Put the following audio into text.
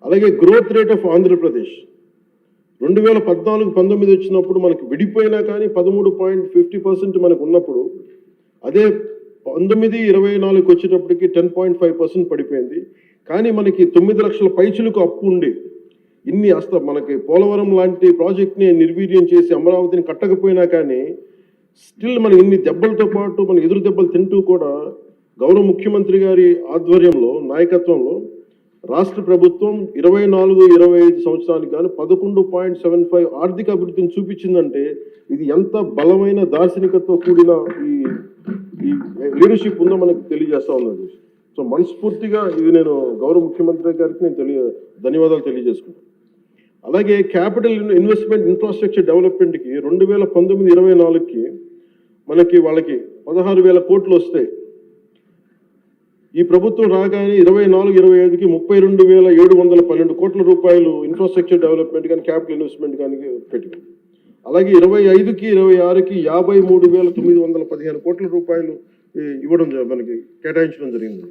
అలాగే growth rate of Andhra Pradesh 2014-19 వచ్చినప్పుడు మనకి విడిపోయినా కానీ 13.50% మనకు ఉన్నప్పుడు, అదే 19-24 వచ్చేటప్పటికి 10.5% పడిపోయింది. కానీ మనకి 9 లక్షల పైచులకు అప్పు ఉండి ఇన్ని మనకి పోలవరం లాంటి ప్రాజెక్ట్ని నిర్వీర్యం చేసి అమరావతిని కట్టకపోయినా కానీ స్టిల్ మన ఇన్ని దెబ్బలతో పాటు మన ఎదురు దెబ్బలు తింటూ కూడా గౌరవ ముఖ్యమంత్రి గారి ఆధ్వర్యంలో నాయకత్వంలో రాష్ట్ర ప్రభుత్వం 24-25 సంవత్సరానికి గాను 11.75 ఆర్థిక అభివృద్ధిని చూపించిందంటే ఇది ఎంత బలమైన దార్శనికతతో కూడిన ఈ లీడర్షిప్ ఉందో మనకు తెలియజేస్తా ఉన్నది. సో మనస్ఫూర్తిగా ఇది నేను గౌరవ ముఖ్యమంత్రి గారికి నేను ధన్యవాదాలు తెలియజేసుకుంటాను. అలాగే క్యాపిటల్ ఇన్వెస్ట్మెంట్ ఇన్ఫ్రాస్ట్రక్చర్ డెవలప్మెంట్కి 2019-24కి మనకి వాళ్ళకి 16,000 కోట్లు వస్తాయి. ఈ ప్రభుత్వం రాగానే 24-25కి 32,712 కోట్ల రూపాయలు ఇన్ఫ్రాస్ట్రక్చర్ డెవలప్మెంట్ కానీ క్యాపిటల్ ఇన్వెస్ట్మెంట్ కానీ పెట్టింది. అలాగే 25-26కి 53,915 కోట్ల రూపాయలు ఇవ్వడం మనకి కేటాయించడం జరిగింది.